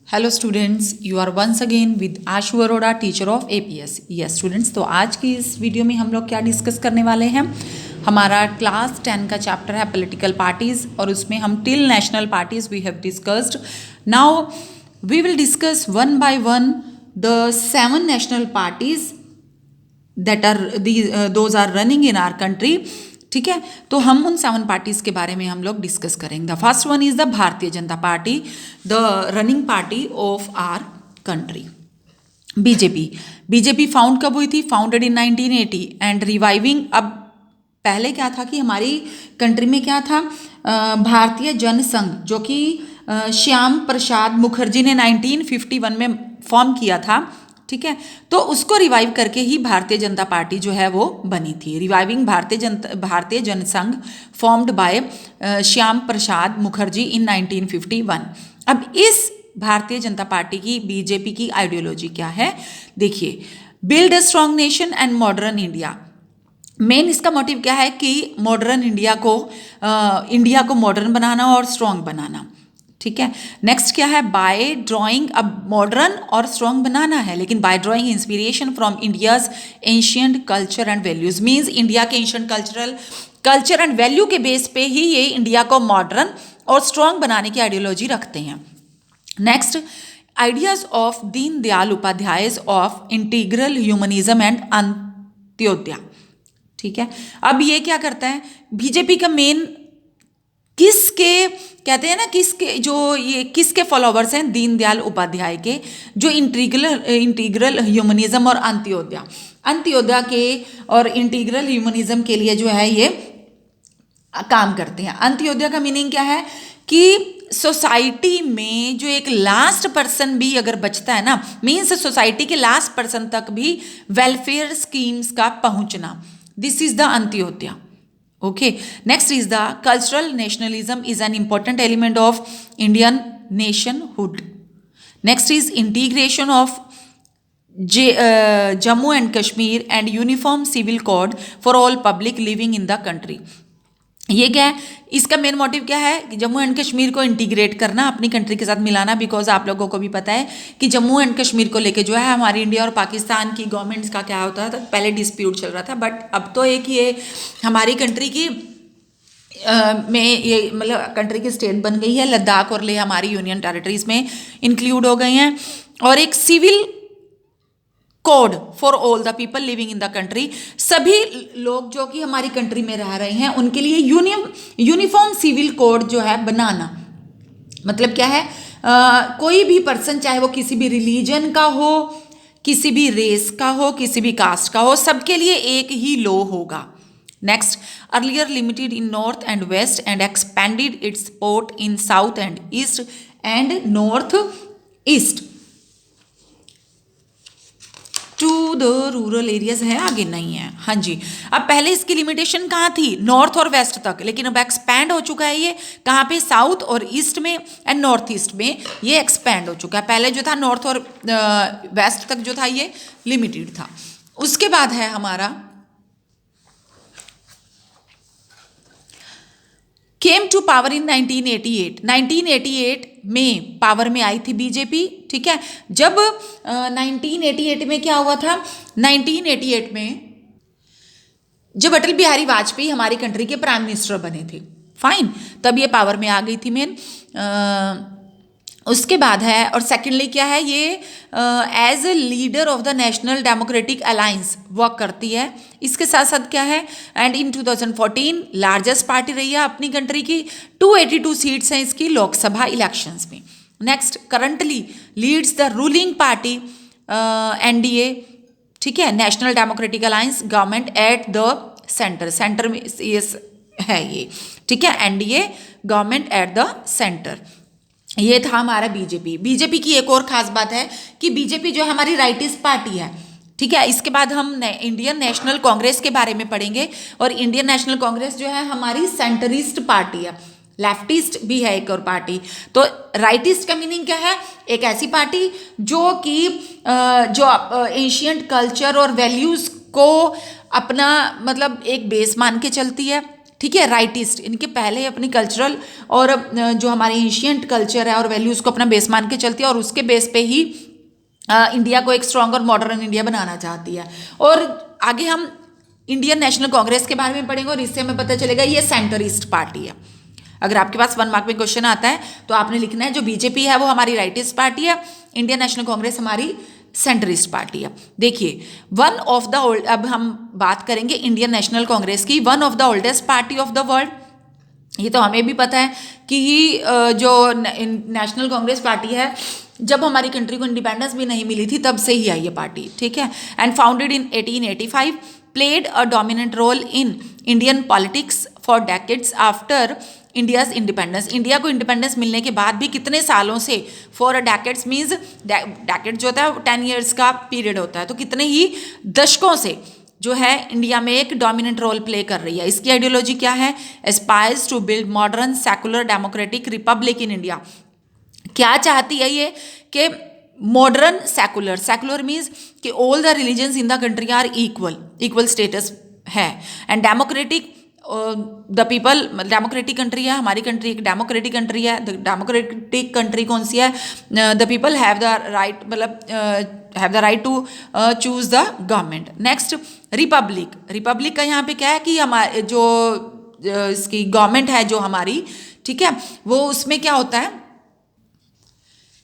Hello students, you are once again with Ashu Arora, teacher of APS. Yes students, तो आज की इस वीडियो में हम लोग क्या डिस्कस करने वाले हैं। हमारा क्लास 10 का चैप्टर है पॉलिटिकल पार्टीज और उसमें हम till national parties we have discussed. Now we will discuss one by one the 7 national parties that are those are running in our country. ठीक है, तो हम उन 7 पार्टीज के बारे में हम लोग डिस्कस करेंगे। The first one is the Bharatiya Janata party, the running party of our country. BJP BJP found कब हुई थी? Founded in 1980 and reviving. अब पहले क्या था कि हमारी कंट्री में क्या था, भारतीय जनसंघ, जो कि श्याम प्रसाद मुखर्जी ने 1951 में फॉर्म किया था। ठीक है, तो उसको रिवाइव करके ही भारतीय जनता पार्टी जो है वो बनी थी। रिवाइविंग भारतीय जनसंघ फॉर्म्ड बाय श्याम प्रसाद मुखर्जी इन 1951। अब इस भारतीय जनता पार्टी की, बीजेपी की आइडियोलॉजी क्या है? देखिए, build a strong nation and modern India. Main इसका मोटिव क्या है कि मॉडर्न इंडिया को मॉडर्न बनाना और स्ट्रॉन्ग बनाना। ठीक है, नेक्स्ट क्या है? By drawing. अब मॉडर्न और स्ट्रॉन्ग बनाना है, लेकिन by drawing inspiration from India's ancient culture and values. Means India के एंशियंट कल्चर एंड वैल्यू के बेस पे ही ये इंडिया को मॉडर्न और स्ट्रॉन्ग बनाने की आइडियोलॉजी रखते हैं। Next, ideas of Deen Dayal Upadhyaya of integral humanism and Antyodaya. ठीक है, अब ये क्या करता है? बीजेपी का मेन किसके कहते हैं ना, किसके फॉलोवर्स हैं? दीनदयाल उपाध्याय के, जो इंटीग्रल ह्यूमनिज्म और अंत्योदय के और इंटीग्रल ह्यूमनिज्म के लिए जो है ये काम करते हैं। अंत्योदय का मीनिंग क्या है कि सोसाइटी में जो एक लास्ट पर्सन भी अगर बचता है ना, मीन्स सोसाइटी के लास्ट पर्सन तक भी वेलफेयर स्कीम्स का पहुंचना। This is the Antyodaya. Okay, next is the cultural nationalism is an important element of Indian nationhood. Next is integration of Jammu and Kashmir and uniform civil code for all public living in the country. ये क्या है? इसका main motive क्या है कि Jammu and Kashmir को integrate करना, अपनी कंट्री के साथ मिलाना। बिकॉज आप लोगों को भी पता है कि जम्मू एंड कश्मीर को लेके जो है हमारी इंडिया और पाकिस्तान की गवर्नमेंट्स का क्या होता था, पहले डिस्प्यूट चल रहा था, बट अब तो एक ये हमारी कंट्री की में ये मतलब कंट्री की स्टेट बन गई है। लद्दाख और लेह हमारी यूनियन टेरिटरीज में इंक्लूड हो गई हैं, और एक civil code for all the people living in the country. सभी लोग जो कि हमारी कंट्री में रह रहे हैं उनके लिए यूनिफॉर्म सिविल कोड जो है बनाना। मतलब क्या है? कोई भी पर्सन, चाहे वो किसी भी रिलीजन का हो, किसी भी रेस का हो, किसी भी कास्ट का हो, सबके लिए एक ही लॉ होगा। Next, earlier limited in north and west and expanded its support in south and east and north east to the rural areas है, आगे नहीं है। हाँ जी, अब पहले इसकी लिमिटेशन कहाँ थी? नॉर्थ और वेस्ट तक, लेकिन अब एक्सपैंड हो चुका है ये कहाँ पे? साउथ और ईस्ट में एंड नॉर्थ ईस्ट में ये एक्सपैंड हो चुका है। पहले जो था नॉर्थ और वेस्ट तक जो था ये लिमिटेड था। उसके बाद है हमारा केम टू पावर इन 1988। 1988 में पावर में आई थी बीजेपी। ठीक है, जब 1988 में क्या हुआ था? 1988 में जब अटल बिहारी वाजपेयी हमारी कंट्री के प्राइम मिनिस्टर बने थे, फाइन, तब ये पावर में आ गई थी मेन। उसके बाद है, और सेकेंडली क्या है, ये as a leader of the national democratic alliance work करती है। इसके साथ साथ क्या है, एंड इन 2014 लार्जेस्ट पार्टी रही है अपनी कंट्री की। 282 सीट्स हैं इसकी लोकसभा इलेक्शंस में। Next, currently leads the ruling party NDA. ठीक है, national democratic alliance government at the centre में ये है ये। ठीक है, NDA government at the centre. ये था हमारा बीजेपी की एक और खास बात है कि बीजेपी जो हमारी राइटिस्ट पार्टी है। ठीक है, इसके बाद हम इंडियन नेशनल कांग्रेस के बारे में पढ़ेंगे, और इंडियन नेशनल कांग्रेस जो है हमारी सेंटरिस्ट पार्टी है। लेफ्टिस्ट भी है एक और पार्टी। तो राइटिस्ट का मीनिंग क्या है? एक ऐसी पार्टी जो कि जो एंशियंट कल्चर और वैल्यूज को अपना मतलब एक बेस मान के चलती है। ठीक है, राइटिस्ट, इनके पहले अपनी कल्चरल और जो हमारे एंशियंट कल्चर है और वैल्यूज़ को अपना बेस मान के चलती है और उसके बेस पे ही इंडिया को एक स्ट्रॉन्ग और मॉडर्न इंडिया बनाना चाहती है। और आगे हम इंडियन नेशनल कांग्रेस के बारे में पढ़ेंगे और इससे हमें पता चलेगा ये सेंटरिस्ट पार्टी है। अगर आपके पास 1 मार्क में क्वेश्चन आता है तो आपने लिखना है जो बीजेपी है वो हमारी राइटिस्ट पार्टी है, इंडियन नेशनल कांग्रेस हमारी सेंटरिस्ट पार्टी है। देखिए, वन ऑफ द ओल्ड, अब हम बात करेंगे इंडियन नेशनल कांग्रेस की, one of the oldest party of the world. ये तो हमें भी पता है कि जो नेशनल कांग्रेस पार्टी है, जब हमारी कंट्री को इंडिपेंडेंस भी नहीं मिली थी तब से ही आई ये पार्टी, ठीक है। And founded in 1885, played a dominant role in Indian politics for decades after India's independence. India को इंडिपेंडेंस मिलने के बाद भी कितने सालों से, for a decades means decade जो होता है 10 ईयर्स का पीरियड होता है, तो कितने ही दशकों से जो है इंडिया में एक डोमिनेंट रोल प्ले कर रही है। इसकी आइडियोलॉजी क्या है? Aspires to build modern secular democratic republic in India. क्या चाहती है ये कि मॉडर्न सेकुलर, सेकुलर मीन्स कि all the religions in the country are equal status है, and democratic the people, democratic country है हमारी कंट्री, एक डेमोक्रेटिक कंट्री है। द डेमोक्रेटिक कंट्री कौन सी है? The people have the right, मतलब have the right to choose the government. Next, republic, republic का यहाँ पे क्या है कि हमारे जो इसकी गवर्नमेंट है जो हमारी, ठीक है, वो उसमें क्या होता है,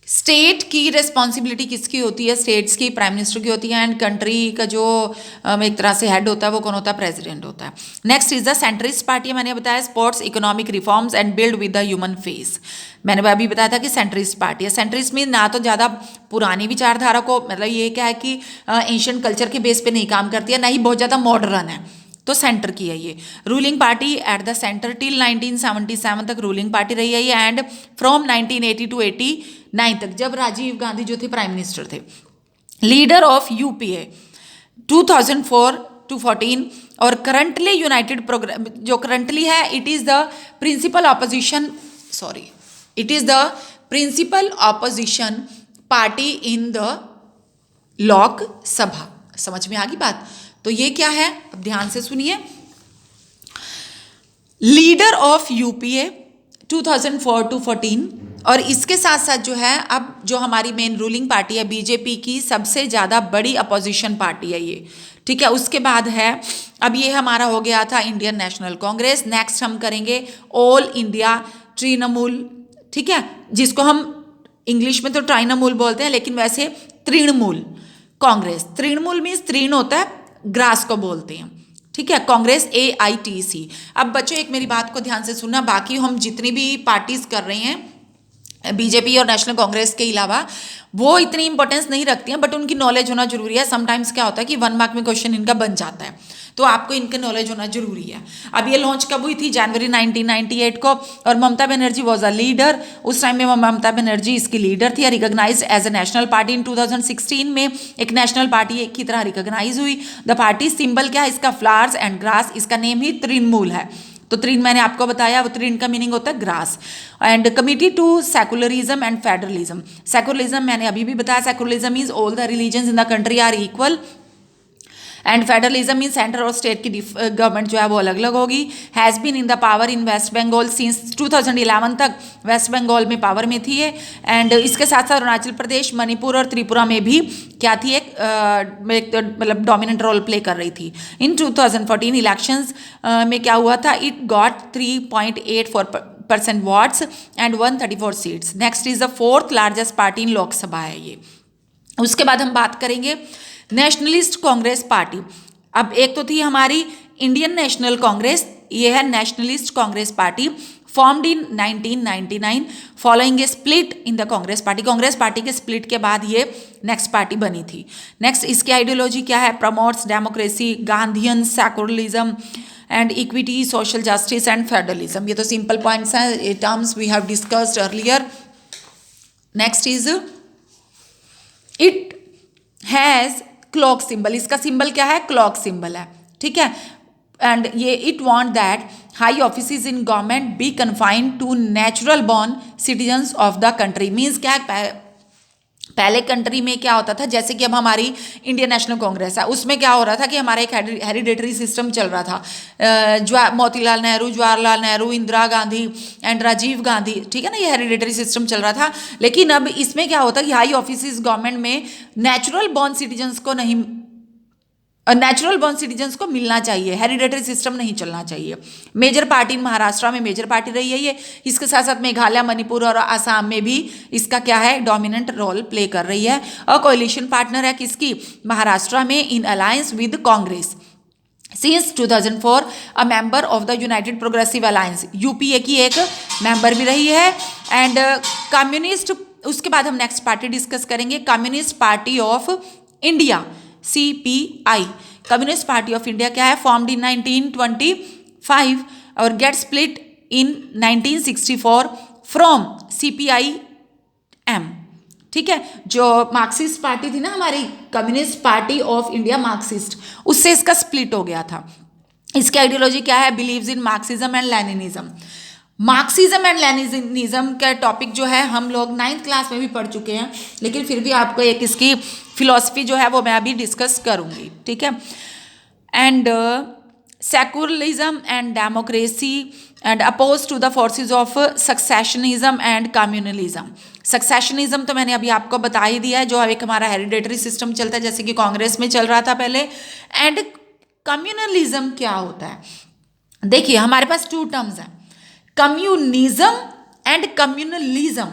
स्टेट की रिस्पॉन्सिबिलिटी किसकी होती है? स्टेट्स की, प्राइम मिनिस्टर की होती है, एंड कंट्री का जो एक तरह से हेड होता है वो कौन होता है? प्रेसिडेंट होता है। Next is the centrist party, मैंने बताया sports economic reforms and build with the human face. मैंने अभी बताया था कि सेंट्रिस्ट पार्टी है। सेंट्रिस्ट मीन ना तो ज़्यादा पुरानी विचारधारा को, मतलब ये क्या है कि एंशियंट कल्चर के बेस पे नहीं काम करती है, ना ही बहुत ज़्यादा मॉडर्न है, तो सेंटर की है ये। Ruling party at the centre till 1977 तक रूलिंग पार्टी रही है ये, एंड फ्रॉम 1980 टू 89 तक, जब राजीव गांधी जो थे प्राइम मिनिस्टर थे। लीडर ऑफ यूपीए 2004 टू 14, और करंटली यूनाइटेड प्रोग्राम जो करंटली है, it is the principal opposition, sorry, it is the principal opposition party in the Lok Sabha. समझ में आ गई बात? तो ये क्या है, अब ध्यान से सुनिए। लीडर ऑफ यूपीए 2004 टू 14, और इसके साथ साथ जो है अब जो हमारी मेन रूलिंग पार्टी है बीजेपी की, सबसे ज़्यादा बड़ी अपोजिशन पार्टी है ये, ठीक है। उसके बाद है, अब ये हमारा हो गया था इंडियन नेशनल कांग्रेस। नेक्स्ट हम करेंगे ऑल इंडिया तृणमूल, ठीक है, जिसको हम इंग्लिश में तो ट्राइनमूल बोलते हैं, लेकिन वैसे तृणमूल कांग्रेस। तृणमूल मीन्स तृण होता है, ग्रास को बोलते हैं, ठीक है। कांग्रेस AITC। अब बच्चों एक मेरी बात को ध्यान से सुनना, बाकी हम जितनी भी पार्टीज कर रहे हैं बीजेपी और नेशनल कांग्रेस के अलावा, वो इतनी इंपॉर्टेंस नहीं रखती हैं, बट उनकी नॉलेज होना जरूरी है। समटाइम्स क्या होता है कि 1 मार्क में क्वेश्चन इनका बन जाता है, तो आपको इनका नॉलेज होना जरूरी है। अब ये लॉन्च कब हुई थी? जनवरी 1998 को, और Mamata Banerjee was a leader. उस टाइम में ममता बनर्जी इसकी लीडर थी, recognise as a national party. In 2016 में एक नेशनल पार्टी एक की तरह रिकॉग्नाइज हुई। द पार्टी सिंबल क्या है इसका? Flowers and grass. इसका नेम ही तृणमूल है, तो तृण मैंने आपको बताया, वो तृण का मीनिंग होता है grass. And committed to secularism and federalism. Secularism मैंने अभी भी बताया, secularism means all the religions in the country are equal, and federalism mean centre और स्टेट की गवर्नमेंट जो है वो अलग अलग होगी। Has been in the power in West Bengal since 2011 तक वेस्ट बंगाल में पावर में थी है। एंड इसके साथ साथ अरुणाचल प्रदेश, मणिपुर और त्रिपुरा में भी क्या थी, एक मतलब डोमिनेंट रोल प्ले कर रही थी। इन 2014 इलेक्शंस में क्या हुआ था? It got 3.84% votes and 134 seats. Next is the 4th largest party इन लोकसभा है ये। उसके बाद हम बात करेंगे नेशनलिस्ट कांग्रेस पार्टी। अब एक तो थी हमारी इंडियन नेशनल कांग्रेस, ये है nationalist Congress party, formed in 1999 following A split in the Congress party. Congress party के स्प्लिट के बाद ये नेक्स्ट पार्टी बनी थी। नेक्स्ट इसकी आइडियोलॉजी क्या है? Promotes democracy, Gandhian secularism and equity, social justice and federalism. ये तो सिंपल पॉइंट्स हैं, terms we have discussed earlier. Next is it has clock symbol. इसका सिंबल क्या है? क्लॉक सिंबल है, ठीक है। एंड ये it want that high offices in government be confined to natural born citizens of the country. Means क्या है? पहले कंट्री में क्या होता था, जैसे कि अब हमारी इंडियन नेशनल कांग्रेस है, उसमें क्या हो रहा था कि हमारा एक हेरिडेटरी सिस्टम चल रहा था। मोतीलाल नेहरू, जवाहरलाल नेहरू, इंदिरा गांधी एंड राजीव गांधी, ठीक है ना, ये हेरिडेटरी सिस्टम चल रहा था। लेकिन अब इसमें क्या होता है कि हाई ऑफिस गवर्नमेंट में नेचुरल बॉर्न सिटीजन्स को नहीं, नेचुरल बॉर्न सिटीजन्स को मिलना चाहिए, हेरिडेटरी सिस्टम नहीं चलना चाहिए। मेजर पार्टी महाराष्ट्र में मेजर पार्टी रही है ये, इसके साथ साथ मेघालय, मणिपुर और असम में भी इसका क्या है, डोमिनेंट रोल प्ले कर रही है। और कोलिशन पार्टनर है किसकी, महाराष्ट्र में, इन alliance with Congress since 2004, a member of the United progressive alliance, UPA की एक मेंबर भी रही है। एंड कम्युनिस्ट, उसके बाद हम नेक्स्ट पार्टी डिस्कस करेंगे, communist party of India, CPI, communist party of India क्या है, फॉर्म्ड इन 1925 और get split in 1964 from CPIM, ठीक है। जो मार्क्सिस्ट पार्टी थी ना हमारी, communist party of India Marxist, उससे इसका स्प्लिट हो गया था। इसकी आइडियोलॉजी क्या है, believes in Marxism and Leninism. Marxism and Leninism का टॉपिक जो है हम लोग 9th क्लास में भी पढ़ चुके हैं, लेकिन फिर भी आपको एक इसकी फिलॉसफी जो है वो मैं अभी डिस्कस करूंगी, ठीक है। And secularism and democracy and oppose to the forces of secessionism and communalism. Secessionism तो मैंने अभी आपको बता ही दिया है, जो एक हमारा हेरिडेटरी सिस्टम चलता है, जैसे कि कांग्रेस में चल रहा था पहले। एंड कम्युनलिज्म क्या होता है, देखिए हमारे पास 2 टर्म्स हैं, कम्युनिज्म एंड कम्युनलिज्म।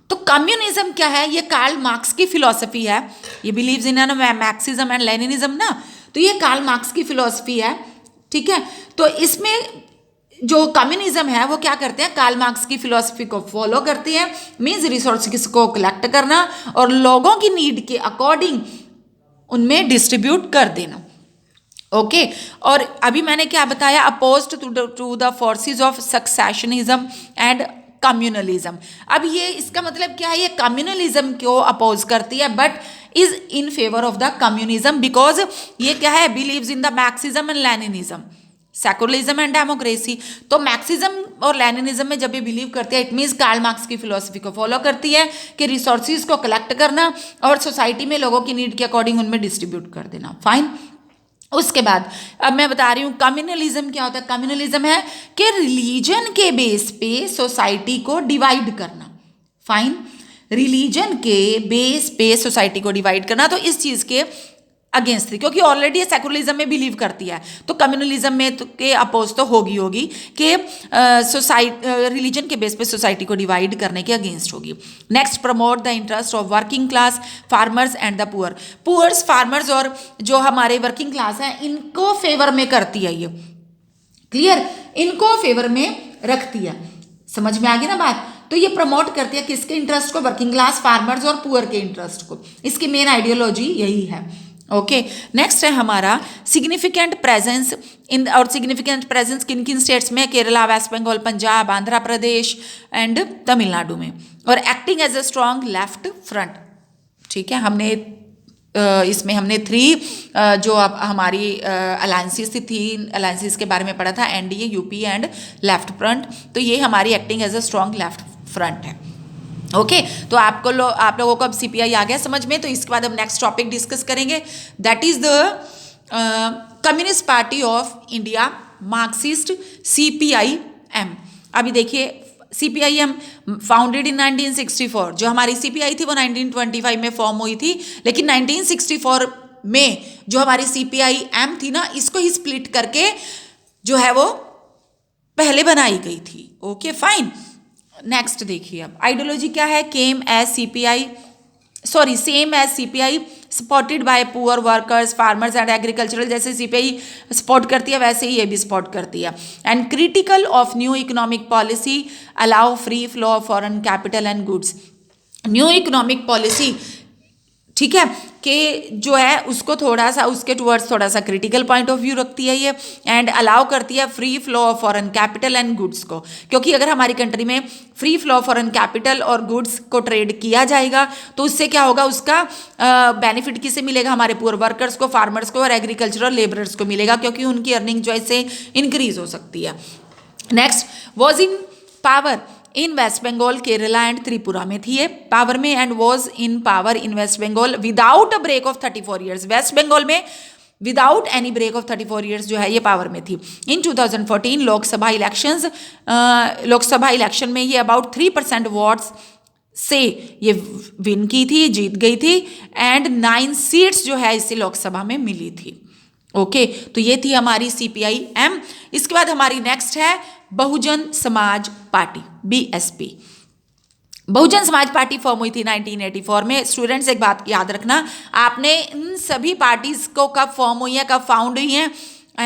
तो कम्युनिज्म क्या है, ये कार्ल मार्क्स की फिलॉसफी है, ये beliefs in Marxism and Leninism ना, तो ये कार्ल मार्क्स की फिलॉसफी है, ठीक है। तो इसमें जो कम्युनिज्म है वो क्या करते हैं, कार्ल मार्क्स की फिलॉसफी को फॉलो करती है, मीन्स रिसोर्सेज को कलेक्ट करना और लोगों की नीड के अकॉर्डिंग उनमें डिस्ट्रीब्यूट कर देना, ओके। और अभी मैंने क्या बताया, opposed to the forces of secessionism and communalism. अब ये इसका मतलब क्या है, ये कम्युनलिज्म को अपोज करती है but is in favour of the communism, because ये क्या है, believes in the Marxism and Leninism, secularism and democracy. तो मार्क्सिज्म और लेनिनिज्म में जब ये बिलीव करती है, इट मीन्स कार्ल मार्क्स की फिलॉसफी को फॉलो करती है कि रिसोर्सेज को कलेक्ट करना और सोसाइटी में लोगों की नीड के अकॉर्डिंग उनमें डिस्ट्रीब्यूट कर देना, फाइन। उसके बाद अब मैं बता रही हूँ कम्युनलिज्म क्या होता है। कम्युनलिज्म है कि रिलीजन के बेस पे सोसाइटी को डिवाइड करना, फाइन, रिलीजन के बेस पे सोसाइटी को डिवाइड करना, तो इस चीज के अगेंस्ट थी, क्योंकि ऑलरेडी सेकुलरिज्म में बिलीव करती है, तो कम्युनलिज्म में तो के अपोज तो होगी कि रिलीजन के बेस पे सोसाइटी को डिवाइड करने के अगेंस्ट होगी। Next, promote the interest of working class, farmers and the poor. Poors, farmers और जो हमारे वर्किंग क्लास हैं, इनको फेवर में करती है, ये क्लियर, इनको फेवर में रखती है, समझ में आ गई ना बात। तो ये प्रमोट करती है किसके इंटरेस्ट को, वर्किंग क्लास, फार्मर्स और पुअर के इंटरेस्ट को, इसकी मेन आइडियोलॉजी यही है, ओके। नेक्स्ट है हमारा सिग्निफिकेंट प्रेजेंस इन, और सिग्निफिकेंट प्रेजेंस किन किन स्टेट्स में, केरला, वेस्ट बंगाल, पंजाब, आंध्र प्रदेश एंड तमिलनाडु में, और acting as a strong left front, ठीक है। हमने इसमें हमने 3 जो अब हमारी अलायंसेस थी, अलायंसेस के बारे में पढ़ा था, NDA, UP and left front, तो ये हमारी acting as a strong left front है, ओके। तो आप लोगों को अब CPI आ गया समझ में। तो इसके बाद हम नेक्स्ट टॉपिक डिस्कस करेंगे, that is the communist party of India Marxist, CPIM। अभी देखिए CPIM फाउंडेड इन 1964, जो हमारी CPI थी वो 1925 में फॉर्म हुई थी, लेकिन 1964 में जो हमारी CPIM थी ना, इसको ही स्प्लिट करके जो है वो पहले बनाई गई थी, ओके फाइन। नेक्स्ट देखिए अब आइडियोलॉजी क्या है, same as CPI supported by poor workers, farmers and agricultural. जैसे CPI सपोर्ट करती है वैसे ही ये भी सपोर्ट करती है। And critical of new economic policy, allow free flow of foreign capital and goods. New economic policy, ठीक है, कि जो है उसको थोड़ा सा उसके टुवर्ड्स थोड़ा सा क्रिटिकल पॉइंट ऑफ व्यू रखती है ये, एंड अलाउ करती है free flow of foreign capital and goods को, क्योंकि अगर हमारी कंट्री में free flow of foreign capital और गुड्स को ट्रेड किया जाएगा तो उससे क्या होगा, उसका बेनिफिट किसे मिलेगा, हमारे पुअर वर्कर्स को, फार्मर्स को और एग्रीकल्चरल लेबरर्स को मिलेगा, क्योंकि उनकी अर्निंग जो है इससे इंक्रीज हो सकती है। Next, was in power in West Bengal, Kerala and Tripura में थी ये पावर में, and was in power in West Bengal without a break of 34 years. West Bengal में without any break of 34 years जो है ये पावर में थी। इन 2014 लोकसभा इलेक्शन में ये अबाउट 3% वोट्स से ये विन की थी, जीत गई थी, एंड 9 सीट्स जो है इसे लोकसभा में मिली थी। ओके, तो ये थी हमारी CPIM। इसके बाद हमारी नेक्स्ट है Bahujan Samaj party, BSP। Bahujan Samaj party form हुई थी 1984 में। स्टूडेंट्स एक बात याद रखना, आपने इन सभी पार्टीज को कब फॉर्म हुई है, कब फाउंड हुई हैं,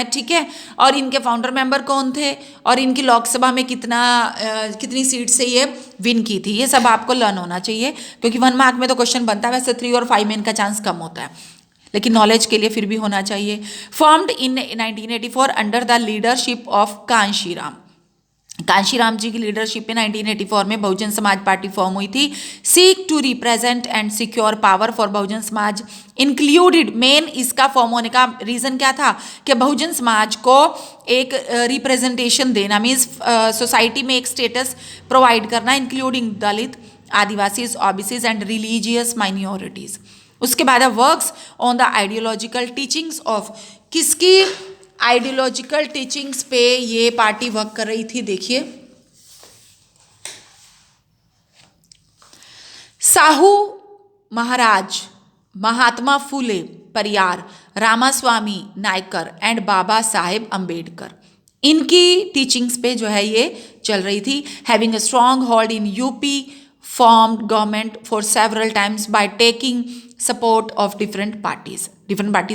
ठीक है, और इनके फाउंडर मेंबर कौन थे, और इनकी लोकसभा में कितनी सीट से ये विन की थी, ये सब आपको लर्न होना चाहिए, क्योंकि 1 मार्क में तो क्वेश्चन बनता है, वैसे 3 और 5 में इनका चांस कम होता है, लेकिन नॉलेज के लिए फिर भी होना चाहिए। Formed in 1984 under the leadership of Kanshiram ji की लीडरशिप में 1984 में बहुजन समाज पार्टी फॉर्म हुई थी। Seek to represent and secure power for Bahujan Samaj included, main इसका फॉर्म होने का रीजन क्या था कि बहुजन समाज को एक रिप्रेजेंटेशन देना, मीन्स सोसाइटी में एक स्टेटस प्रोवाइड करना, including Dalit, Adivasis, OBCs and religious minorities. उसके बाद works on the ideological teachings of, किसकी आइडियोलॉजिकल टीचिंग्स पे ये पार्टी वर्क कर रही थी, देखिए, साहू महाराज, महात्मा फूले परियार, रामास्वामी नायकर एंड बाबा साहेब अंबेडकर, इनकी टीचिंग्स पे जो है ये चल रही थी। Having a strong hold in UP, formed government for several times by taking support of different parties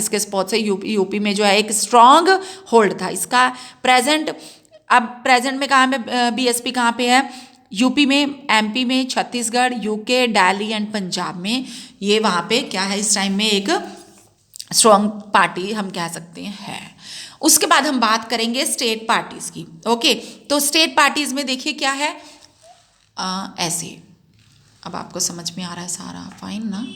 के सपोर्ट से यूपी में जो है एक स्ट्रॉन्ग होल्ड था इसका। प्रेजेंट में कहाँ में BSP कहाँ पे है, यूपी में, MP में, छत्तीसगढ़, UK, दिल्ली एंड पंजाब में, ये वहाँ पे क्या है इस टाइम में एक स्ट्रॉन्ग पार्टी हम कह सकते हैं है। उसके बाद हम बात करेंगे स्टेट पार्टीज की। ओके, तो स्टेट पार्टीज में देखिए क्या है, ऐसे, अब आपको समझ में आ रहा है सारा, फाइन ना।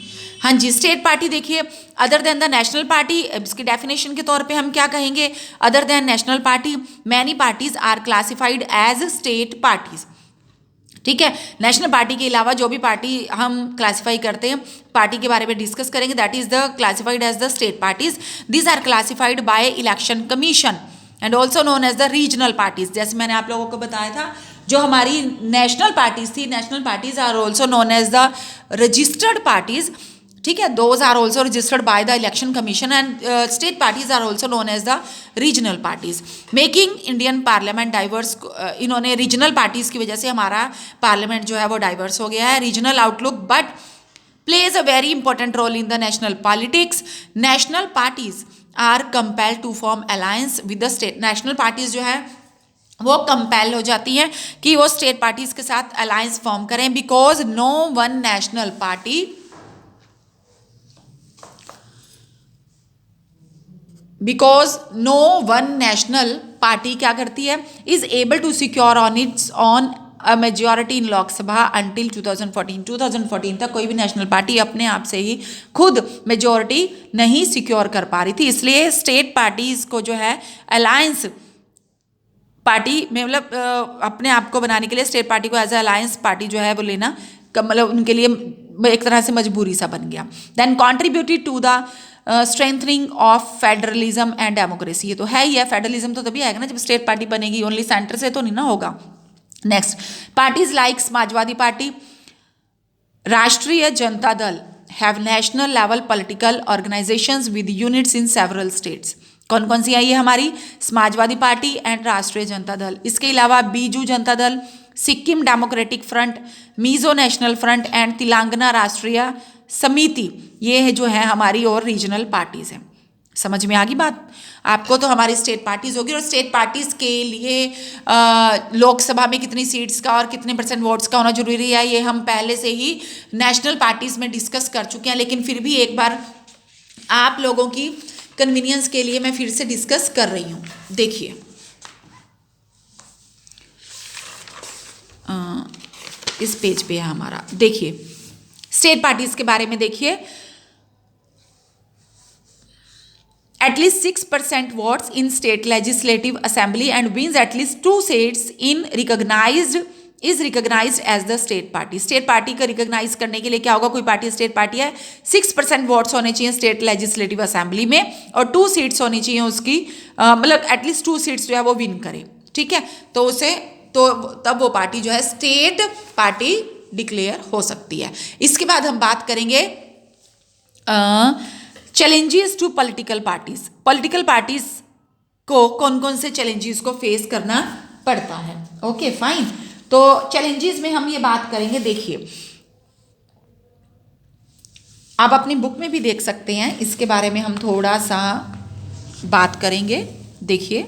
हाँ जी, स्टेट पार्टी देखिए, other than the national party, इसकी डेफिनेशन के तौर पे हम क्या कहेंगे, other than national party many parties are classified as state parties. ठीक है, नेशनल पार्टी के अलावा जो भी पार्टी हम क्लासिफाई करते हैं, पार्टी के बारे में डिस्कस करेंगे, that is the classified as the state parties. These are classified by election commission and also known as the regional parties. जैसे मैंने आप लोगों को बताया था, जो हमारी नेशनल पार्टीज थी, national parties are also known as the registered parties. ठीक है, those are also registered by the election commission, and state parties are also known as the regional parties. Making Indian parliament diverse, इन्होंने regional parties की वजह से हमारा parliament जो है वो डाइवर्स हो गया है, regional outlook, but plays a very important role in the national politics. National parties are compelled to form alliance with the state. National parties जो है वो कंपेल हो जाती हैं कि वो स्टेट पार्टीज के साथ अलायंस फॉर्म करें, because no one national party, क्या करती है, is able to secure on its own a majority in Lok Sabha until 2014 तक कोई भी नेशनल पार्टी अपने आप से ही खुद मेजॉरिटी नहीं सिक्योर कर पा रही थी। इसलिए स्टेट पार्टीज को जो है अलायंस पार्टी में, मतलब अपने आप को बनाने के लिए स्टेट पार्टी को एज अ अलायंस पार्टी जो है वो लेना, मतलब उनके लिए एक तरह से मजबूरी सा बन गया। Then contributed to the strengthening of federalism and democracy. ये तो है ही है, फेडरलिज्म तो तभी आएगा ना जब स्टेट पार्टी बनेगी, ओनली सेंटर से तो नहीं ना होगा। Next, parties like Samajwadi party, राष्ट्रीय Janata Dal have national level political organisations with units in several states. कौन कौन सी आई है हमारी, समाजवादी पार्टी एंड राष्ट्रीय जनता दल। इसके अलावा Biju Janata Dal, Sikkim democratic front, Mizo national front end Telangana राष्ट्रीय समिति, ये है जो है हमारी और रीजनल पार्टीज हैं। समझ में आ गई बात आपको। तो हमारी स्टेट पार्टीज होगी, और स्टेट पार्टीज के लिए लोकसभा में कितनी सीट्स का और कितने % वोट्स का होना जरूरी है, ये हम पहले से ही नेशनल पार्टीज में डिस्कस कर चुके हैं, लेकिन फिर भी एक बार आप लोगों की कन्वीनियंस के लिए मैं फिर से डिस्कस कर रही हूँ। देखिए, इस पेज पे है हमारा, देखिए स्टेट पार्टीज के बारे में देखिए। At least 6% votes in state legislative assembly and wins at least 2 seats in recognised is recognised as the state party. State party को रिकॉग्नाइज करने के लिए क्या होगा, कोई पार्टी स्टेट पार्टी है, 6% वोट्स होने चाहिए स्टेट लेजिस्लेटिव असेंबली में और 2 सीट्स होनी चाहिए उसकी, मतलब एटलीस्ट 2 सीट्स जो है वो विन करे, ठीक है। तो उसे तो तब वो पार्टी जो है स्टेट पार्टी डिक्लेयर हो सकती है। इसके बाद हम बात करेंगे challenges to political parties. Political parties को कौन कौन से चैलेंजेस को फेस करना पड़ता है। ओके फाइन, तो चैलेंजेस में हम ये बात करेंगे। देखिए आप अपनी बुक में भी देख सकते हैं, इसके बारे में हम थोड़ा सा बात करेंगे। देखिए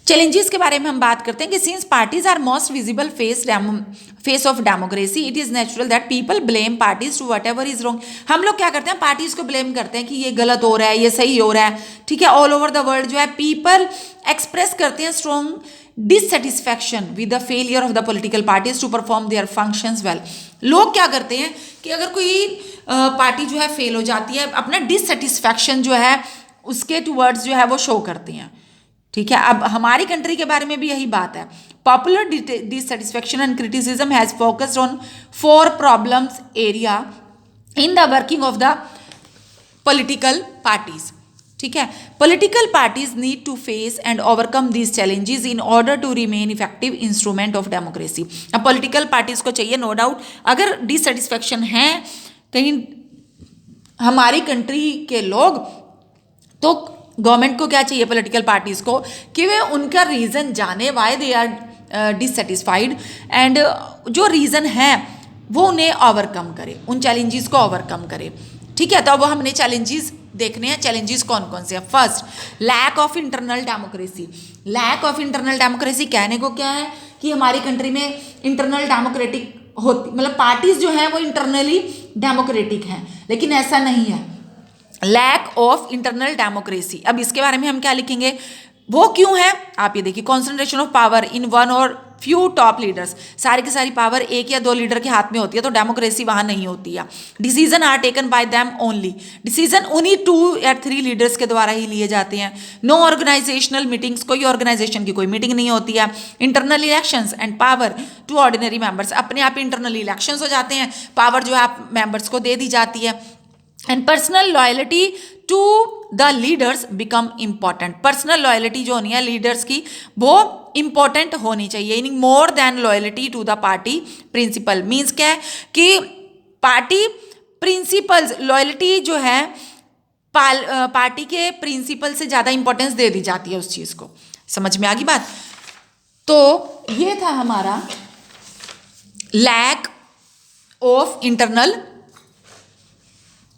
चैलेंजेस के बारे में हम बात करते हैं कि since parties are most visible face of democracy it is natural that people blame parties to whatever is wrong. हम लोग क्या करते हैं, पार्टीज को ब्लेम करते हैं कि ये गलत हो रहा है, ये सही हो रहा है, ठीक है। ऑल ओवर द वर्ल्ड जो है पीपल एक्सप्रेस करते हैं strong dissatisfaction with the failure of the political parties to perform their functions well. लोग क्या करते हैं कि अगर कोई पार्टी जो है फेल हो जाती है, अपना डिससेटिस्फैक्शन जो है उसके टूवर्ड्स जो है वो शो करते हैं, ठीक है। अब हमारी कंट्री के बारे में भी यही बात है। Popular dissatisfaction and criticism has focused on 4 problems area in the working of the political parties, ठीक है। Political parties need to face and overcome these challenges in order to remain effective instrument of democracy. अब political parties को चाहिए no doubt, अगर dissatisfaction है कहीं हमारी country के लोग, तो गवर्नमेंट को क्या चाहिए, पॉलिटिकल पार्टीज को, कि वे उनका रीज़न जाने why they are dissatisfied and जो रीज़न है वो उन्हें ओवरकम करे, उन चैलेंजेस को ओवरकम करे, ठीक है। तो अब हमने चैलेंजेस देखने हैं। चैलेंजेस कौन कौन से हैं। First, lack of internal democracy. Lack of internal democracy कहने को क्या है कि हमारी कंट्री में इंटरनल डेमोक्रेटिक होती, मतलब पार्टीज जो हैं वो इंटरनली डेमोक्रेटिक हैं, लेकिन ऐसा नहीं है। लैक ऑफ इंटरनल डेमोक्रेसी, अब इसके बारे में हम क्या लिखेंगे, वो क्यों है, आप ये देखिए। Concentration of power in one और फ्यू टॉप लीडर्स, सारी की सारी पावर 1 या 2 लीडर के हाथ में होती है, तो डेमोक्रेसी वहां नहीं होती है। Decision are taken by them only, decision उन्हीं 2 या 3 लीडर्स के द्वारा ही लिए जाते हैं। नो ऑर्गेनाइजेशनल मीटिंग्स, कोई ऑर्गेनाइजेशन की कोई मीटिंग नहीं होती है। Internal elections and power to ordinary members, अपने आप इंटरनल इलेक्शंस हो जाते हैं, पावर जो है आप मेंबर्स को दे दी जाती है। And personal loyalty to the leaders become important, personal loyalty जो होनी है लीडर्स की वो इंपॉर्टेंट होनी चाहिए, in more than loyalty to the party principle. Means क्या है कि पार्टी प्रिंसिपल्स, लॉयल्टी जो है पार्टी के प्रिंसिपल से ज़्यादा इंपॉर्टेंस दे दी जाती है उस चीज़ को। समझ में आ गई बात। तो ये था हमारा लैक ऑफ इंटरनल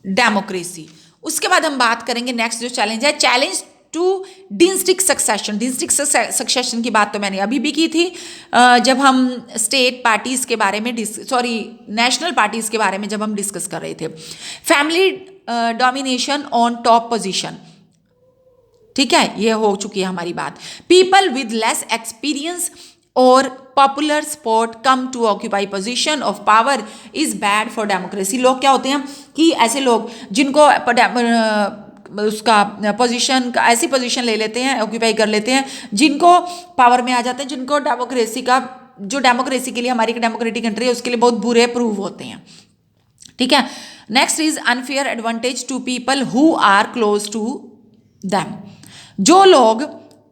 डेमोक्रेसी। उसके बाद हम बात करेंगे नेक्स्ट जो चैलेंज है, challenge to district succession. Dynastic succession की बात तो मैंने अभी भी की थी जब हम स्टेट पार्टीज के बारे में नेशनल पार्टीज के बारे में जब हम डिस्कस कर रहे थे। Family domination on top position, ठीक है, ये हो चुकी है हमारी बात। पीपल विद लेस एक्सपीरियंस और popular support come to occupy position of power is bad for democracy. लोग क्या होते हैं कि ऐसे लोग जिनको उसका पोजीशन का ऐसी पोजीशन ले लेते हैं, ऑक्यूपाई कर लेते हैं, जिनको पावर में आ जाते हैं, जिनको डेमोक्रेसी का, जो डेमोक्रेसी के लिए हमारी डेमोक्रेटिक कंट्री है उसके लिए बहुत बुरे प्रूव होते हैं, ठीक है। Next is unfair advantage to people who are close to them. जो लोग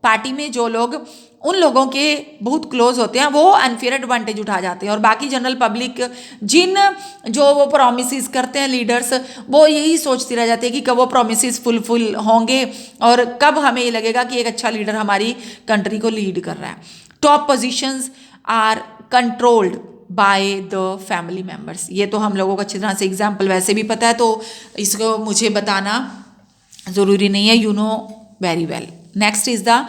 पार्टी में, जो लोग उन लोगों के बहुत क्लोज होते हैं वो अनफेयर एडवांटेज उठा जाते हैं, और बाकी जनरल पब्लिक जो वो प्रोमिस करते हैं लीडर्स, वो यही सोचती रह जाती है कि कब वो प्रोमिस फुलफिल होंगे और कब हमें ये लगेगा कि एक अच्छा लीडर हमारी कंट्री को लीड कर रहा है। Top positions are controlled by the family members. ये तो हम लोगों को अच्छी तरह से एग्जाम्पल वैसे भी पता है, तो इसको मुझे बताना ज़रूरी नहीं है, you know very well. Next is the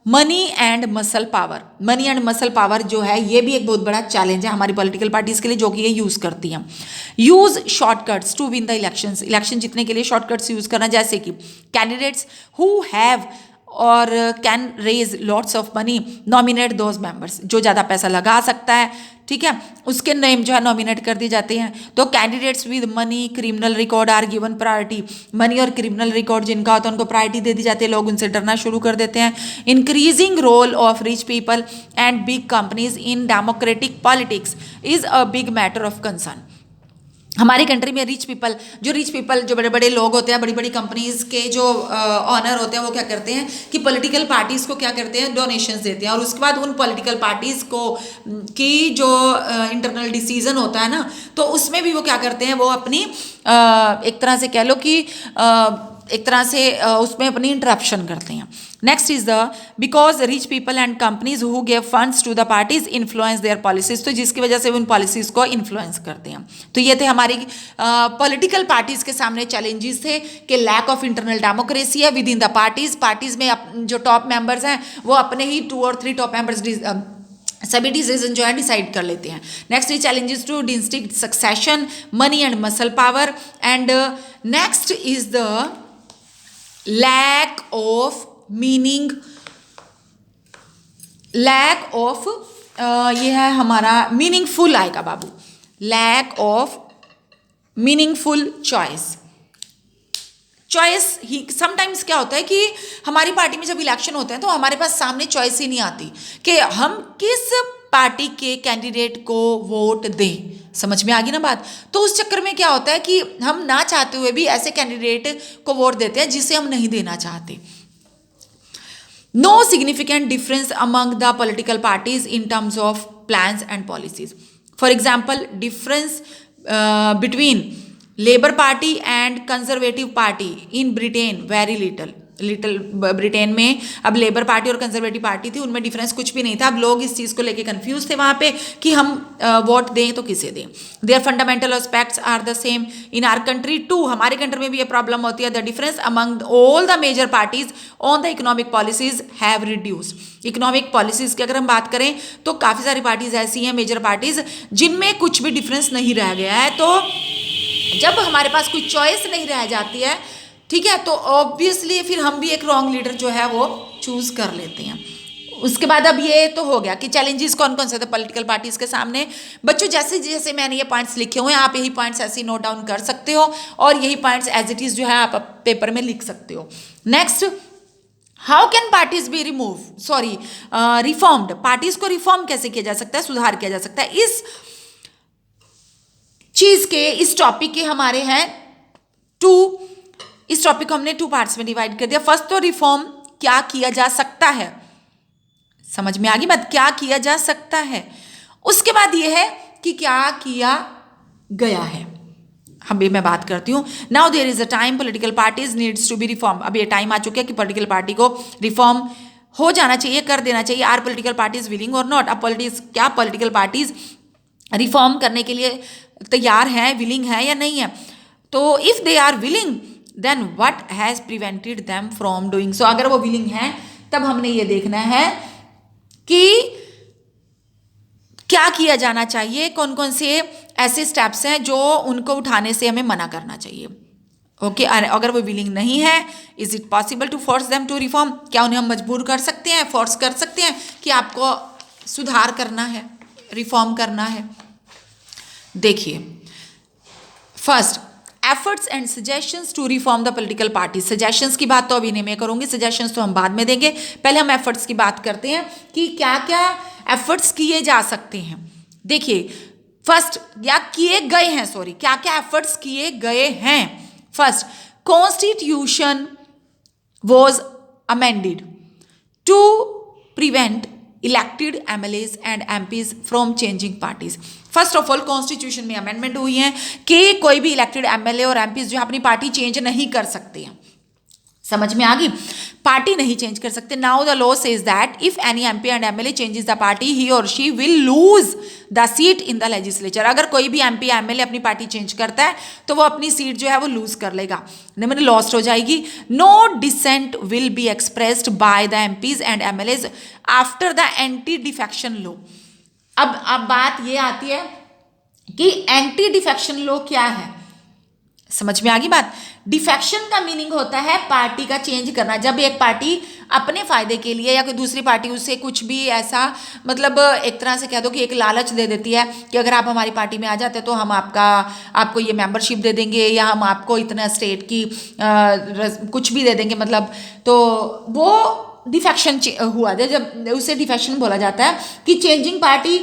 money and muscle power. Money and muscle power जो है ये भी एक बहुत बड़ा चैलेंज है हमारी पॉलिटिकल पार्टीज के लिए, जो कि ये यूज़ करती हैं। Use shortcuts to win the elections, election जीतने के लिए शॉर्टकट्स यूज़ करना, जैसे कि कैंडिडेट्स हु हैव और can raise lots of money, nominate those members, जो ज़्यादा पैसा लगा सकता है, ठीक है, उसके नेम जो है नॉमिनेट कर दिए जाते हैं। तो candidates with money criminal record are given priority, money और क्रिमिनल रिकॉर्ड जिनका होता है उनको प्रायोरिटी दे दी जाती है, लोग उनसे डरना शुरू कर देते हैं। Increasing role of rich people and big companies in democratic politics is a big matter of concern. हमारी कंट्री में रिच पीपल जो बड़े बड़े लोग होते हैं, बड़ी बड़ी कंपनीज के जो ऑनर होते हैं, वो क्या करते हैं कि पॉलिटिकल पार्टीज को क्या करते हैं, डोनेशंस देते हैं, और उसके बाद उन पॉलिटिकल पार्टीज को की जो इंटरनल डिसीजन होता है ना, तो उसमें भी वो क्या करते हैं, वो अपनी एक तरह से कह लो कि एक तरह से उसमें अपनी इंटरप्शन करते हैं। Next is the because rich people and companies who give funds to the parties influence their policies, तो जिसकी वजह से उन पॉलिसीज को इन्फ्लुएंस करते हैं। तो ये थे हमारी पॉलिटिकल पार्टीज के सामने चैलेंजेस थे कि लैक ऑफ इंटरनल डेमोक्रेसी है विद इन द पार्टीज में जो टॉप मेंबर्स हैं वो अपने ही 2 और 3 टॉप मेंबर्स सभी डिसीजन जो है डिसाइड कर लेते हैं। Next is challenges to district succession, money and muscle power, and next is the lack of meaning, lack of ये है हमारा मीनिंगफुल आएगा बाबू, लैक ऑफ मीनिंगफुल चॉइस ही। समटाइम्स क्या होता है कि हमारी पार्टी में जब इलेक्शन होते हैं तो हमारे पास सामने चॉइस ही नहीं आती कि हम किस पार्टी के कैंडिडेट को वोट दें। समझ में आ गई ना बात। तो उस चक्कर में क्या होता है कि हम ना चाहते हुए भी ऐसे कैंडिडेट को वोट देते हैं जिसे हम नहीं देना चाहते। No significant difference among the political parties in terms of plans and policies. For example difference between Labour Party and Conservative Party in Britain very little. Britain में अब लेबर पार्टी और कंजर्वेटिव पार्टी थी, उनमें difference कुछ भी नहीं था। अब लोग इस चीज़ को लेके कंफ्यूज थे वहाँ पे कि हम वोट दें तो किसे दें। There fundamental aspects are the same in our country too. हमारे कंट्री में भी ये प्रॉब्लम होती है। The difference among all the major parties on the economic policies have reduced. Economic policies की अगर हम बात करें तो काफ़ी सारी पार्टीज ऐसी हैं, मेजर पार्टीज, जिनमें कुछ भी डिफरेंस नहीं रह गया है। तो जब हमारे पास कोई चॉइस नहीं रह जाती है, ठीक है, तो ऑब्वियसली फिर हम भी एक रॉन्ग लीडर जो है वो चूज कर लेते हैं। उसके बाद अब ये तो हो गया कि चैलेंजेस कौन कौन से थे पॉलिटिकल पार्टीज के सामने। बच्चों जैसे जैसे मैंने ये पॉइंट्स लिखे हुए हैं, आप यही पॉइंट्स ऐसे नोट डाउन कर सकते हो और यही पॉइंट्स एज इट इज जो है आप पेपर में लिख सकते हो। Next, how can parties B reformed. Parties को रिफॉर्म कैसे किया जा सकता है, सुधार किया जा सकता है। इस चीज के, इस टॉपिक के हमारे हैं इस टॉपिक को हमने 2 पार्ट्स में डिवाइड कर दिया। फर्स्ट तो रिफॉर्म क्या किया जा सकता है, समझ में आ गई बात, क्या किया जा सकता है। उसके बाद ये है कि क्या किया गया है। अभी मैं बात करती हूँ। Now there is a time political parties needs to be reform. अब ये टाइम आ चुका है कि पॉलिटिकल पार्टी को रिफॉर्म हो जाना चाहिए, कर देना चाहिए। आर पॉलिटिकल पार्टीज विलिंग और नॉट। अब क्या पॉलिटिकल पार्टीज रिफॉर्म करने के लिए तैयार हैं, विलिंग है या नहीं है। तो if they are willing then what has prevented them from doing so. अगर वो विलिंग है तब हमने ये देखना है कि क्या किया जाना चाहिए, कौन कौन से ऐसे स्टेप्स हैं जो उनको उठाने से हमें मना करना चाहिए। ओके, अगर वो विलिंग नहीं है, is it possible to force them to reform. क्या उन्हें हम मजबूर कर सकते हैं, फोर्स कर सकते हैं कि आपको सुधार करना है, रिफॉर्म करना है। देखिए, first efforts and suggestions to reform the political party. Suggestions की बात तो अभी नहीं मैं करूंगी, सजेशंस तो हम बाद में देंगे। पहले हम एफर्ट्स की बात करते हैं कि क्या क्या एफर्ट्स किए जा सकते हैं। देखिए, फर्स्ट या किए गए हैं, सॉरी, क्या क्या एफर्ट्स किए गए हैं। First, constitution was amended to prevent elected MLAs and MPs from changing parties. First of all constitution में अमेंडमेंट हुई है कि कोई भी इलेक्टेड एमएलए और एमपीज जो अपनी पार्टी चेंज नहीं कर सकते हैं। समझ में आ गई, पार्टी नहीं चेंज कर सकते। Now the law says that if any MP and MLA changes the party he और she will lose the seat in the legislature. अगर कोई भी एमपी एमएलए अपनी पार्टी चेंज करता है तो वो अपनी सीट जो है वो लूज कर लेगा, मैंने लॉस्ट हो जाएगी। No dissent will be expressed by the MPs and MLAs after the anti defection law. अब बात ये आती है कि एंटी डिफेक्शन लॉ क्या है। समझ में आ गई बात। डिफेक्शन का मीनिंग होता है पार्टी का चेंज करना, जब एक पार्टी अपने फायदे के लिए या कोई दूसरी पार्टी उससे कुछ भी ऐसा, मतलब एक तरह से कह दो कि एक लालच दे देती है कि अगर आप हमारी पार्टी में आ जाते तो हम आपको ये मेंबरशिप दे देंगे या हम आपको इतना स्टेट की कुछ भी दे देंगे, मतलब तो वो डिफेक्शन हुआ था, जब उसे डिफेक्शन बोला जाता है कि changing party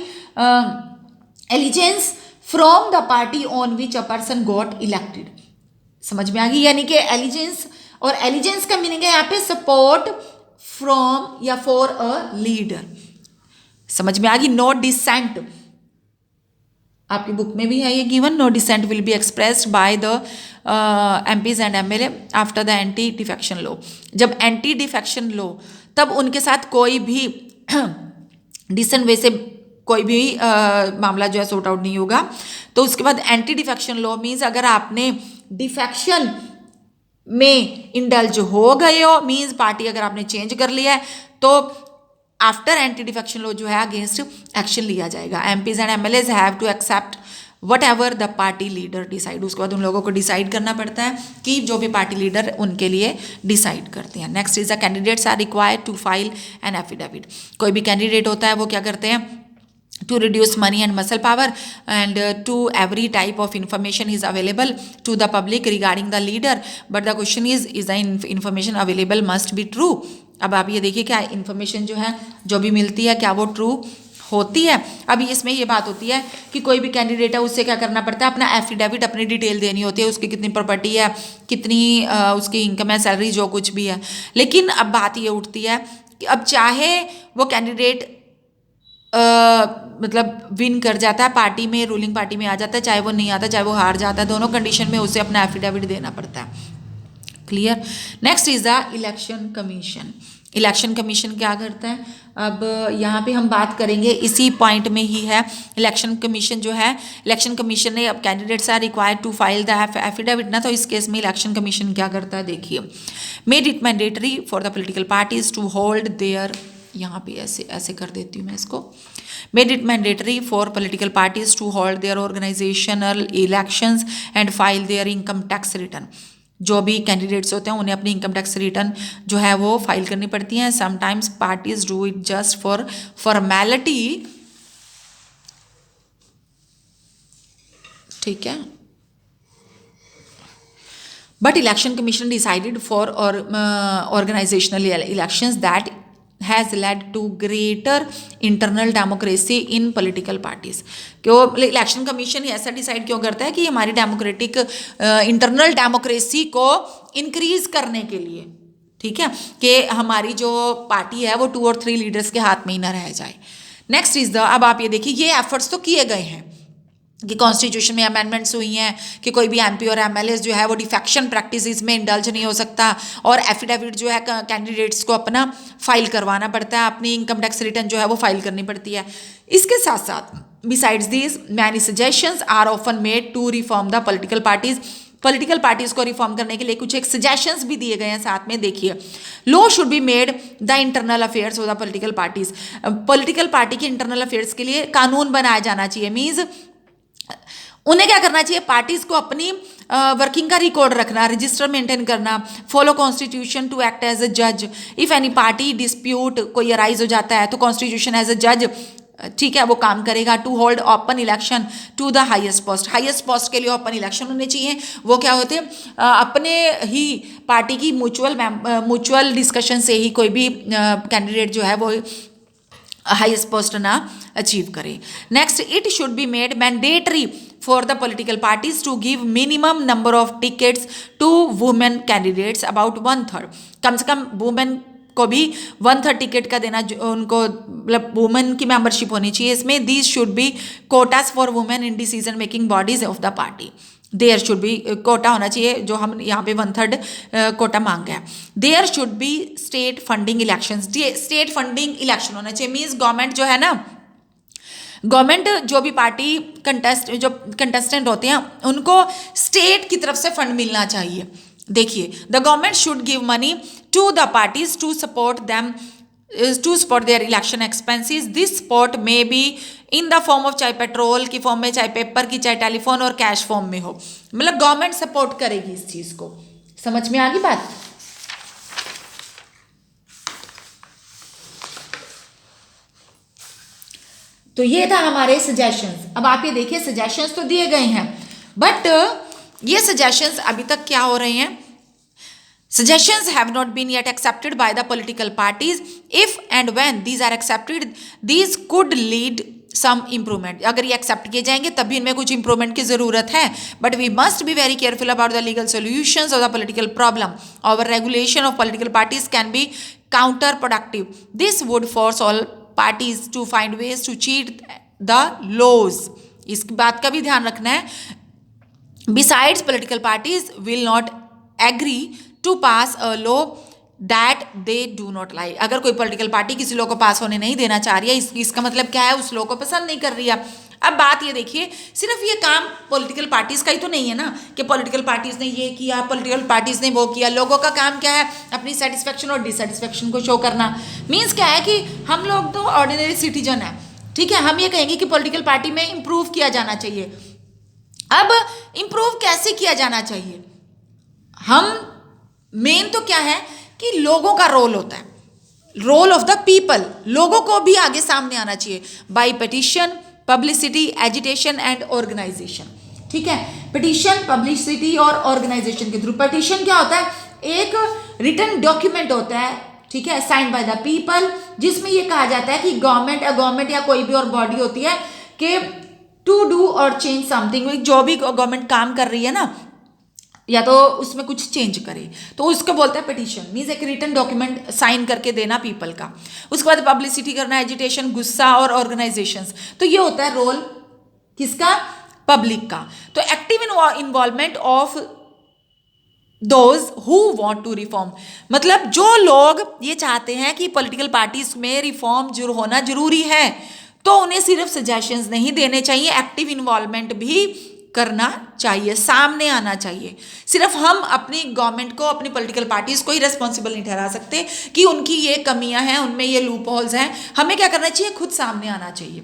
allegiance from the party on which a person got elected. समझ में आ गई, यानी कि एलिजेंस, और एलिजेंस का मीनिंग है यहाँ पे सपोर्ट फ्रॉम या फॉर अ लीडर। समझ में आ गई। नो डिसेंट, आपकी बुक में भी है ये given, no dissent will be expressed by the MPs and MLA after the anti defection law. जब एंटी डिफेक्शन लॉ, तब उनके साथ कोई भी डिसेंट वे से कोई भी मामला जो है सॉर्ट आउट नहीं होगा। तो उसके बाद एंटी डिफेक्शन लॉ मीन्स अगर आपने डिफेक्शन में इंडल्ज हो गए हो, मीन्स पार्टी अगर आपने चेंज कर लिया है, तो आफ्टर एंटी डिफेक्शन लॉ जो है अगेंस्ट एक्शन लिया जाएगा। MPs and MLAs have to accept whatever the party leader decide. उसके बाद उन लोगों को डिसाइड करना पड़ता है कि जो भी पार्टी लीडर उनके लिए डिसाइड करते हैं। Next is the candidates are required to file an affidavit. कोई भी कैंडिडेट होता है वो क्या करते हैं, to reduce money and muscle power and to every type of information is available to the public regarding the leader, but the question is the information available must be true। अब आप ये देखिए क्या इन्फॉर्मेशन जो है जो भी मिलती है क्या वो ट्रू होती है। अभी इसमें ये बात होती है कि कोई भी कैंडिडेट है उससे क्या करना पड़ता है, अपना एफिडेविट, अपनी डिटेल देनी होती है, उसकी कितनी प्रॉपर्टी है, कितनी उसकी इनकम है, सैलरी, जो कुछ भी है। लेकिन अब बात ये उठती है कि अब चाहे वो कैंडिडेट मतलब विन कर जाता है, पार्टी में, रूलिंग पार्टी में आ जाता है, चाहे वो नहीं आता, चाहे वो हार जाता है, दोनों कंडीशन में उसे अपना एफिडेविट देना पड़ता है। Clear. Next is the election commission. Election commission क्या करता है, अब यहाँ पे हम बात करेंगे इसी पॉइंट में ही है। इलेक्शन कमीशन जो है, इलेक्शन कमीशन ने, अब candidates are required to file the affidavit ना, तो इस केस में इलेक्शन कमीशन क्या करता है देखिए, made it mandatory for the political parties to hold their, यहाँ पे ऐसे कर देती हूँ मैं इसको, made it mandatory for political parties to hold their organisational elections and file their income tax return. जो भी कैंडिडेट्स होते हैं उन्हें अपनी इनकम टैक्स रिटर्न जो है वो फाइल करनी पड़ती हैं। Sometimes parties do it just for formality, ठीक है, but election commission decided for organisational elections that has led to greater internal democracy in political parties। क्यों इलेक्शन कमीशन ऐसा डिसाइड क्यों करता है कि हमारी डेमोक्रेटिक इंटरनल डेमोक्रेसी को इंक्रीज करने के लिए, ठीक है, कि हमारी जो पार्टी है वो 2 और 3 लीडर्स के हाथ में ही ना रह जाए। नेक्स्ट इज द, अब आप ये देखिए ये एफर्ट्स तो किए गए हैं कि कॉन्स्टिट्यूशन में अमेंडमेंट्स हुई हैं कि कोई भी एमपी और एमएलए जो है वो डिफेक्शन प्रैक्टिसेस में इंडल्ज नहीं हो सकता, और एफिडेविट जो है कैंडिडेट्स को अपना फाइल करवाना पड़ता है, अपनी इनकम टैक्स रिटर्न जो है वो फाइल करनी पड़ती है। इसके साथ साथ besides these many suggestions are often made to reform the political parties. Political parties को रिफॉर्म करने के लिए कुछ एक सजेशंस भी दिए गए हैं साथ में। देखिए, law should be made the internal affairs of the political parties. Political party के इंटरनल अफेयर्स के लिए कानून बनाया जाना चाहिए। मीन्स उन्हें क्या करना चाहिए, पार्टीज को अपनी वर्किंग का रिकॉर्ड रखना, रजिस्टर मेंटेन करना, follow constitution to act as a जज इफ एनी पार्टी डिस्प्यूट कोई अराइज हो जाता है तो कॉन्स्टिट्यूशन एज अ जज, ठीक है, वो काम करेगा। To hold open election to the highest post, highest post के लिए ओपन इलेक्शन होने चाहिए। वो क्या होते हैं, अपने ही पार्टी की म्यूचुअल डिस्कशन से ही कोई भी कैंडिडेट जो है वो हाईएस्ट पोस्ट ना अचीव करे। Next, it should be made mandatory for the political parties to give minimum number of tickets to women candidates about 1/3। कम से कम वुमेन को भी 1/3 टिकट का देना, उनको मतलब वुमेन की मेंबरशिप होनी चाहिए इसमें। These should be quotas for women in decision making bodies of the party. There should be quota होना चाहिए, जो हम यहाँ पे 1/3 कोटा मांग गया। There should be state funding elections, state funding election होना चाहिए। मीन्स गवर्नमेंट जो है ना, गवर्नमेंट जो भी पार्टी जो कंटेस्टेंट होते हैं उनको स्टेट की तरफ से फंड मिलना चाहिए। देखिए, the government should give money to the parties to support them to support their election expenses. This support may be in the form of चाहे पेट्रोल की फॉर्म में, चाहे पेपर की, चाहे टेलीफोन और कैश फॉर्म में हो। मतलब गवर्नमेंट सपोर्ट करेगी इस चीज को। समझ में आ गई बात? तो ये था हमारे सजेशंस। अब आप ये देखिए, सजेशंस तो दिए गए हैं, बट ये सजेशंस अभी तक क्या हो रहे हैं? Suggestions have not been yet accepted by the political parties. If and when these are accepted, these could lead some improvement. अगर ये accept किए जाएंगे तभी इनमें कुछ improvement की ज़रूरत है. But we must be very careful about the legal solutions of the political problem. Our regulation of political parties can be counterproductive. This would force all parties to find ways to cheat the laws. इस बात का भी ध्यान रखना है. Besides, political parties will not agree to pass a law that they do not like. अगर कोई political party किसी लॉ को पास होने नहीं देना चाह रही है, इसका मतलब क्या है? उस लॉ को पसंद नहीं कर रही है। अब बात ये देखिए, सिर्फ ये काम पॉलिटिकल पार्टीज का ही तो नहीं है ना कि पॉलिटिकल पार्टीज ने ये किया, पॉलिटिकल पार्टीज ने वो किया। लोगों का काम क्या है? अपनी सेटिस्फेक्शन और डिससेटिस्फेक्शन को शो करना। मीन्स क्या है कि हम लोग तो ऑर्डिनरी सिटीजन है, ठीक है। हम ये कहेंगे कि पॉलिटिकल पार्टी में इंप्रूव किया जाना चाहिए। अब इंप्रूव कैसे किया जाना चाहिए? हम मेन तो क्या है कि लोगों का रोल होता है, रोल ऑफ द पीपल। लोगों को भी आगे सामने आना चाहिए by petition, publicity, agitation and organisation. ठीक है, पिटिशन, पब्लिसिटी और ऑर्गेनाइजेशन के थ्रू। पिटिशन क्या होता है? एक रिटन डॉक्यूमेंट होता है, ठीक है, साइन बाय द पीपल, जिसमें ये कहा जाता है कि गवर्नमेंट या कोई भी और बॉडी होती है कि टू डू और चेंज समथिंग। जो भी गवर्नमेंट काम कर रही है ना, या तो उसमें कुछ चेंज करे, तो उसको बोलते हैं पिटीशन। मीन्स एक रिटन डॉक्यूमेंट साइन करके देना पीपल का। उसके बाद पब्लिसिटी करना, एजिटेशन, गुस्सा और ऑर्गेनाइजेशंस। तो ये होता है रोल किसका? पब्लिक का। तो active involvement of those who want to reform, मतलब जो लोग ये चाहते हैं कि पॉलिटिकल पार्टीज में रिफॉर्म होना जरूरी है, तो उन्हें सिर्फ सजेशंस नहीं देने चाहिए, एक्टिव इन्वॉल्वमेंट भी करना चाहिए, सामने आना चाहिए। सिर्फ हम अपनी गवर्नमेंट को, अपनी पॉलिटिकल पार्टीज को ही रेस्पॉन्सिबल नहीं ठहरा सकते कि उनकी ये कमियां हैं, उनमें ये लूप होल्स हैं। हमें क्या करना चाहिए? खुद सामने आना चाहिए।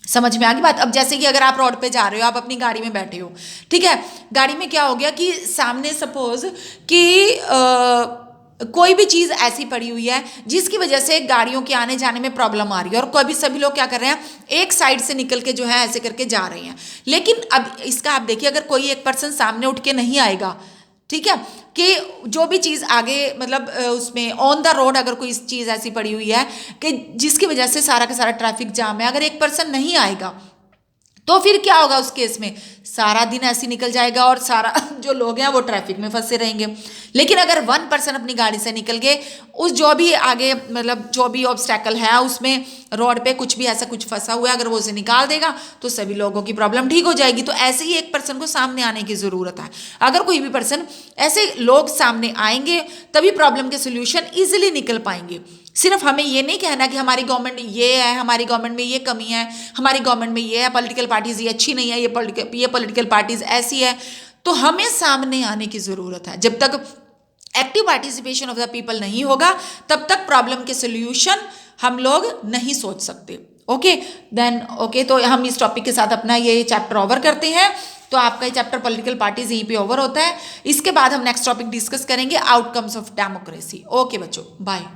समझ में आ गई बात? अब जैसे कि अगर आप रोड पे जा रहे हो, आप अपनी गाड़ी में बैठे हो, ठीक है, गाड़ी में क्या हो गया कि सामने सपोज कि कोई भी चीज़ ऐसी पड़ी हुई है जिसकी वजह से गाड़ियों के आने जाने में प्रॉब्लम आ रही है, और कभी सभी लोग क्या कर रहे हैं? एक साइड से निकल के जो है ऐसे करके जा रहे हैं। लेकिन अब इसका आप देखिए, अगर कोई एक पर्सन सामने उठ के नहीं आएगा, ठीक है, कि जो भी चीज़ आगे मतलब उसमें ऑन द रोड अगर कोई चीज़ ऐसी पड़ी हुई है कि जिसकी वजह से सारा का सारा ट्रैफिक जाम है, अगर एक पर्सन नहीं आएगा तो फिर क्या होगा? उस केस में सारा दिन ऐसे निकल जाएगा और सारा जो लोग हैं वो ट्रैफिक में फंसे रहेंगे। लेकिन अगर वन पर्सन अपनी गाड़ी से निकल के उस जो भी आगे मतलब जो भी ऑब्स्टैकल है उसमें रोड पे कुछ भी ऐसा कुछ फंसा हुआ है, अगर वो उसे निकाल देगा तो सभी लोगों की प्रॉब्लम ठीक हो जाएगी। तो ऐसे ही एक पर्सन को सामने आने की ज़रूरत है। अगर कोई भी पर्सन, ऐसे लोग सामने आएंगे तभी प्रॉब्लम के सोल्यूशन ईजिली निकल पाएंगे। सिर्फ हमें ये नहीं कहना कि हमारी गवर्नमेंट ये है, हमारी गवर्नमेंट में ये कमी है, हमारी गवर्नमेंट में ये है, पॉलिटिकल पार्टीज ये अच्छी नहीं है, ये पॉलिटिकल पार्टीज ऐसी है। तो हमें सामने आने की ज़रूरत है। जब तक active participation of the people नहीं होगा तब तक प्रॉब्लम के सोल्यूशन हम लोग नहीं सोच सकते। ओके देन ओके, तो हम इस टॉपिक के साथ अपना ये चैप्टर ओवर करते हैं। तो आपका ये चैप्टर पॉलिटिकल पार्टीज यहीं पे ओवर होता है। इसके बाद हम नेक्स्ट टॉपिक डिस्कस करेंगे, आउटकम्स ऑफ डेमोक्रेसी। ओके बच्चों, बाय।